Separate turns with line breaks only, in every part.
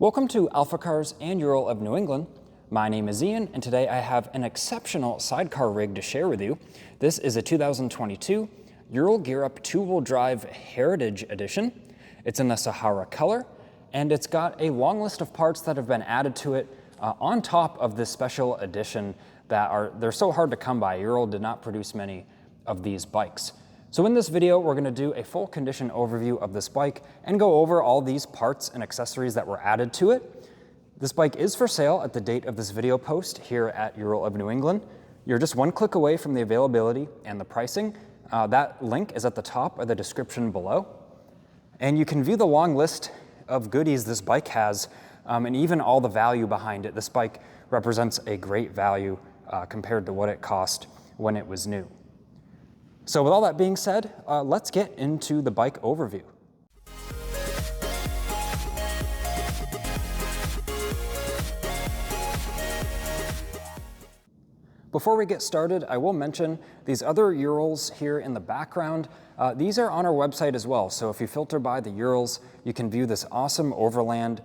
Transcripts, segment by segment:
Welcome to AlphaCars and Ural of New England. My name is Ian, and today I have an exceptional sidecar rig to share with you. This is a 2022 Ural Gear Up 2-wheel drive Heritage Edition. It's in the Sahara color, and it's got a long list of parts that have been added to it on top of this special edition they're so hard to come by. Ural did not produce many of these bikes. So in this video, we're gonna do a full condition overview of this bike and go over all these parts and accessories that were added to it. This bike is for sale at the date of this video post here at Ural of New England. You're just one click away from the availability and the pricing. That link is at the top of the description below. And you can view the long list of goodies this bike has and even all the value behind it. This bike represents a great value compared to what it cost when it was new. So with all that being said, let's get into the bike overview. Before we get started, I will mention these other Urals here in the background. These are on our website as well, so if you filter by the Urals, you can view this awesome overland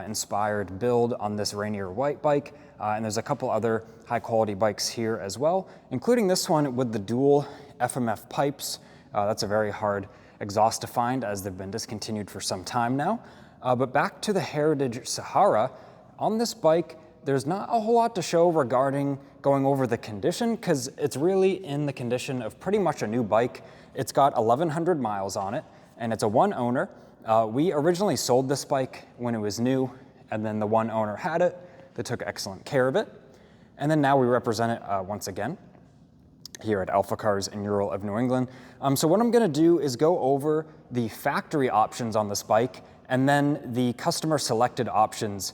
inspired build on this Rainier white bike. And there's a couple other high quality bikes here as well, including this one with the dual FMF pipes. That's a very hard exhaust to find as they've been discontinued for some time now. But back to the Heritage Sahara, on this bike, there's not a whole lot to show regarding going over the condition because it's really in the condition of pretty much a new bike. It's got 1,100 miles on it and it's a one owner. We originally sold this bike when it was new and then the one owner had it. They took excellent care of it. And then now we represent it once again here at AlphaCars in Ural of New England. So what I'm gonna do is go over the factory options on this bike and then the customer selected options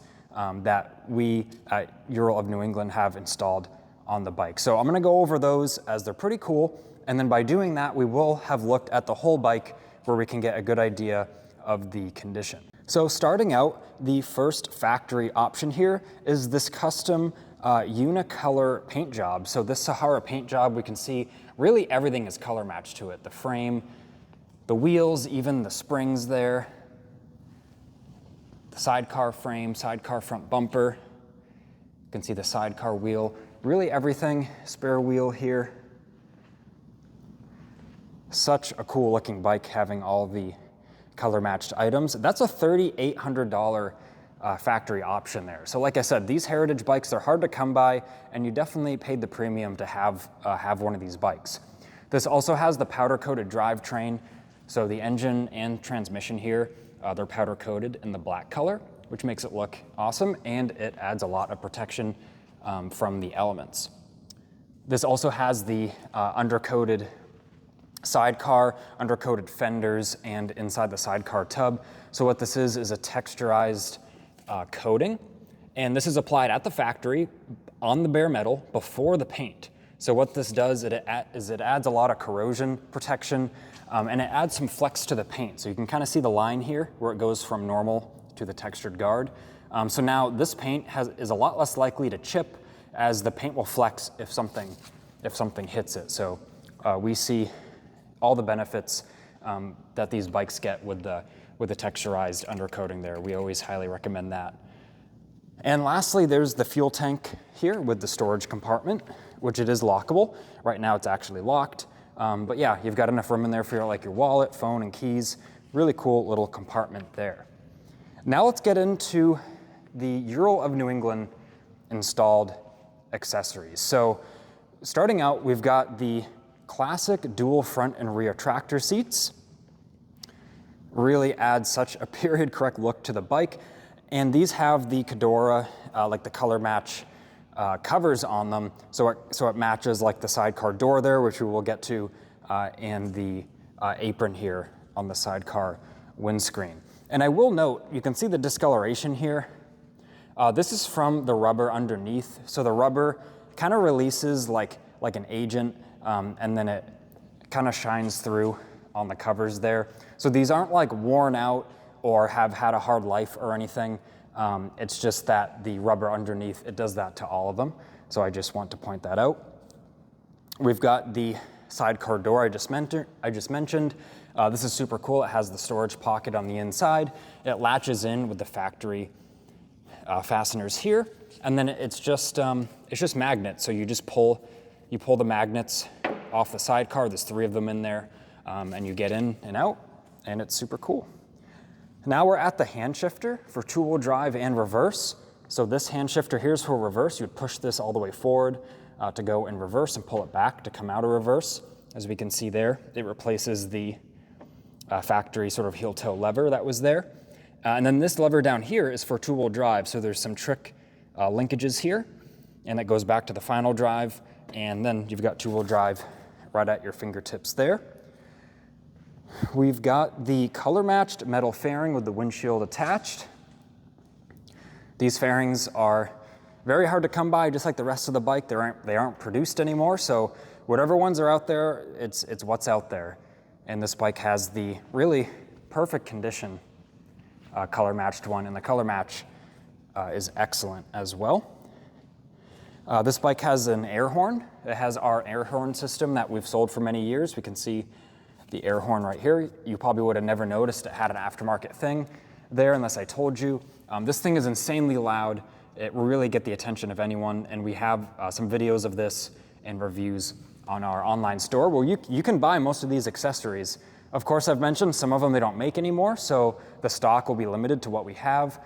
that we at Ural of New England have installed on the bike. So I'm gonna go over those as they're pretty cool. And then by doing that, we will have looked at the whole bike where we can get a good idea of the condition. So starting out, the first factory option here is this custom unicolor paint job. So this Sahara paint job, we can see really everything is color matched to it. The frame, the wheels, even the springs there, the sidecar frame, sidecar front bumper. You can see the sidecar wheel, really everything, spare wheel here. Such a cool looking bike having all the color matched items. That's a $3,800 factory option there. So like I said, these heritage bikes, they're hard to come by and you definitely paid the premium to have one of these bikes. This also has the powder coated drivetrain. So the engine and transmission here, they're powder coated in the black color, which makes it look awesome and it adds a lot of protection from the elements. This also has the undercoated sidecar, undercoated fenders, and inside the sidecar tub. So what this is a texturized coating, and this is applied at the factory on the bare metal before the paint. So what this does is it adds a lot of corrosion protection, and it adds some flex to the paint. So you can kind of see the line here where it goes from normal to the textured guard. So now this paint is a lot less likely to chip as the paint will flex if something hits it. So we see all the benefits that these bikes get with the texturized undercoating there. We always highly recommend that. And lastly, there's the fuel tank here with the storage compartment, which it is lockable. Right now it's actually locked. But yeah, you've got enough room in there for your wallet, phone, and keys. Really cool little compartment there. Now let's get into the Ural of New England installed accessories. So starting out, we've got the classic dual front and rear tractor seats. Really adds such a period correct look to the bike. And these have the Cadora, like the color match covers on them. So it matches like the sidecar door there, which we will get to, and the apron here on the sidecar windscreen. And I will note, you can see the discoloration here. This is from the rubber underneath. So the rubber kind of releases like an agent, and then it kind of shines through on the covers there. So these aren't like worn out or have had a hard life or anything. It's just that the rubber underneath, it does that to all of them. So I just want to point that out. We've got the sidecar door I just mentioned. This is super cool. It has the storage pocket on the inside. It latches in with the factory fasteners here, and then it's just magnets. So you pull the magnets off the sidecar. There's 3 of them in there, and you get in and out, and it's super cool. Now we're at the hand shifter for 2-wheel drive and reverse. So this hand shifter here is for reverse. You would push this all the way forward to go in reverse and pull it back to come out of reverse. As we can see there, it replaces the factory sort of heel toe lever that was there. And then this lever down here is for 2-wheel drive. So there's some trick linkages here, and that goes back to the final drive. And then you've got 2-wheel drive right at your fingertips there. We've got the color matched metal fairing with the windshield attached. These fairings are very hard to come by, just like the rest of the bike. They aren't produced anymore, so whatever ones are out there, it's what's out there. And this bike has the really perfect condition color matched one, and the color match is excellent as well. This bike has an air horn. It has our air horn system that we've sold for many years. We can see the air horn right here. You probably would have never noticed it had an aftermarket thing there unless I told you. This thing is insanely loud. It will really get the attention of anyone, and we have some videos of this and reviews on our online store where you can buy most of these accessories. Of course, I've mentioned some of them they don't make anymore, so the stock will be limited to what we have,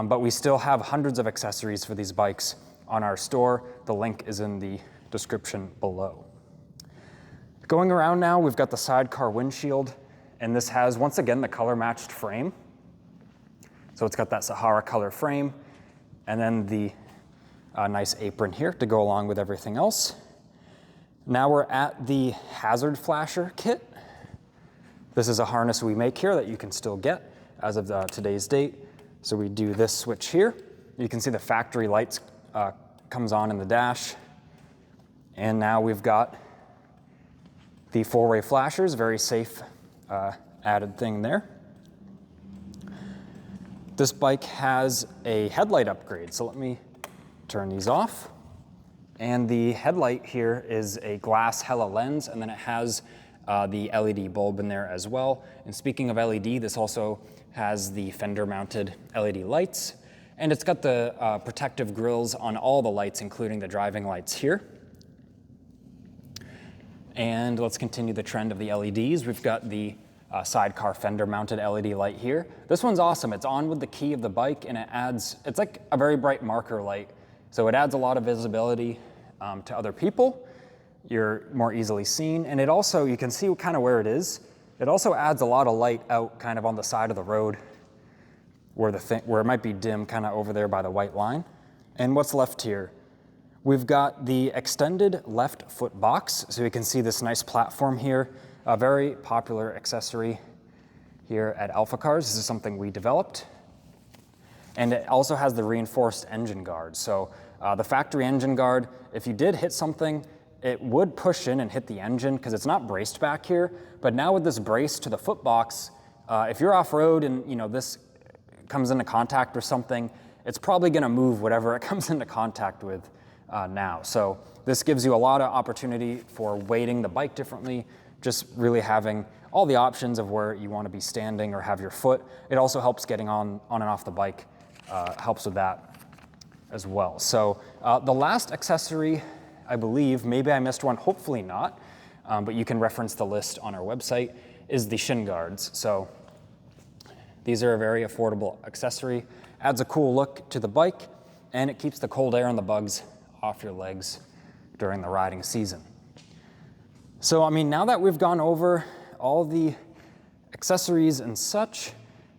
but we still have hundreds of accessories for these bikes on our store. The link is in the description below. Going around now, we've got the sidecar windshield, and this has, once again, the color matched frame. So it's got that Sahara color frame, and then the nice apron here to go along with everything else. Now we're at the hazard flasher kit. This is a harness we make here that you can still get as of today's date. So we do this switch here. You can see the factory lights comes on in the dash. And now we've got the 4-way flashers, very safe added thing there. This bike has a headlight upgrade, so let me turn these off. And the headlight here is a glass Hella lens, and then it has the LED bulb in there as well. And speaking of LED, this also has the fender-mounted LED lights, and it's got the protective grills on all the lights, including the driving lights here. And let's continue the trend of the LEDs. We've got the sidecar fender mounted LED light here. This one's awesome. It's on with the key of the bike, and it's like a very bright marker light. So it adds a lot of visibility to other people. You're more easily seen, and it also, you can see kind of where it is. It also adds a lot of light out kind of on the side of the road where it might be dim kind of over there by the white line. And what's left here? We've got the extended left foot box. So you can see this nice platform here, a very popular accessory here at AlphaCars. This is something we developed. And it also has the reinforced engine guard. So the factory engine guard, if you did hit something, it would push in and hit the engine because it's not braced back here. But now with this brace to the foot box, if you're off-road and this comes into contact with something, it's probably gonna move whatever it comes into contact with now. So this gives you a lot of opportunity for weighting the bike differently, just really having all the options of where you want to be standing or have your foot. It also helps getting on and off the bike, helps with that as well. So the last accessory, I believe, maybe I missed one, hopefully not, but you can reference the list on our website, is the shin guards. So these are a very affordable accessory, adds a cool look to the bike, and it keeps the cold air and the bugs off your legs during the riding season. So, I mean, now that we've gone over all the accessories and such,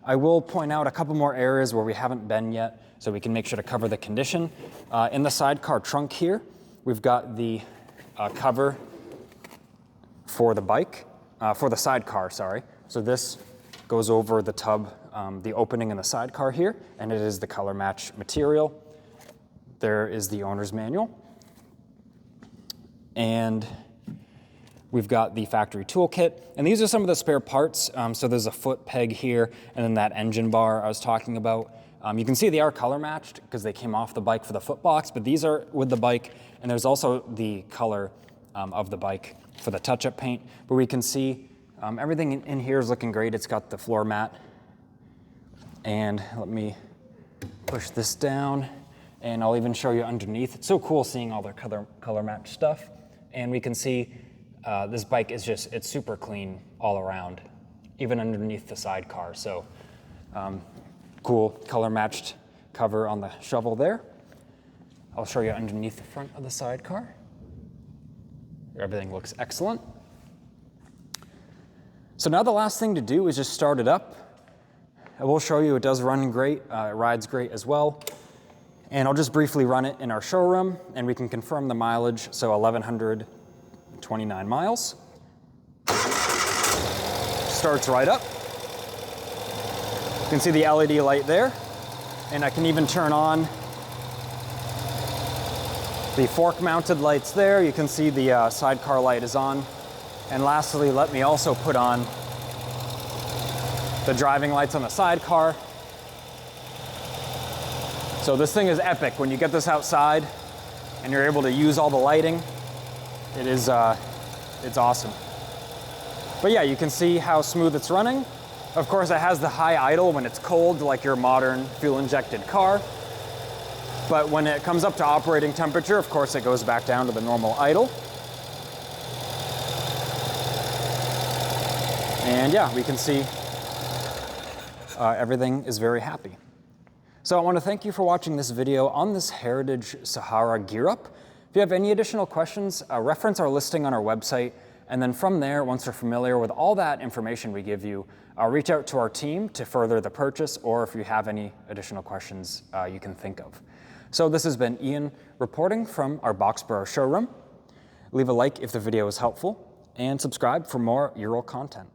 I will point out a couple more areas where we haven't been yet, so we can make sure to cover the condition. In the sidecar trunk here, we've got the cover for the bike, for the sidecar, sorry. So this goes over the tub, the opening in the sidecar here, and it is the color match material. There is the owner's manual. And we've got the factory toolkit. And these are some of the spare parts. So there's a foot peg here, and then that engine bar I was talking about. You can see they are color matched because they came off the bike for the foot box, but these are with the bike. And there's also the color of the bike for the touch-up paint. But we can see everything in here is looking great. It's got the floor mat. And let me Push this down, and I'll even show you underneath. It's so cool seeing all their color match stuff. And we can see this bike is it's super clean all around, even underneath the sidecar. So cool color matched cover on the shovel there. I'll show you underneath the front of the sidecar. Everything looks excellent. So now the last thing to do is just start it up. I will show you it does run great, it rides great as well. And I'll just briefly run it in our showroom and we can confirm the mileage, so 1,129 miles. Starts right up. You can see the LED light there, and I can even turn on the fork mounted lights there. You can see the sidecar light is on. And lastly, let me also put on the driving lights on the sidecar. So this thing is epic. When you get this outside and you're able to use all the lighting, it's awesome. But yeah, you can see how smooth it's running. Of course, it has the high idle when it's cold, like your modern fuel-injected car. But when it comes up to operating temperature, of course, it goes back down to the normal idle. And yeah, we can see everything is very happy. So I want to thank you for watching this video on this Heritage Sahara gear up. If you have any additional questions, reference our listing on our website. And then from there, once you're familiar with all that information we give you, reach out to our team to further the purchase, or if you have any additional questions you can think of. So this has been Ian reporting from our Boxborough showroom. Leave a like if the video was helpful, and subscribe for more Ural content.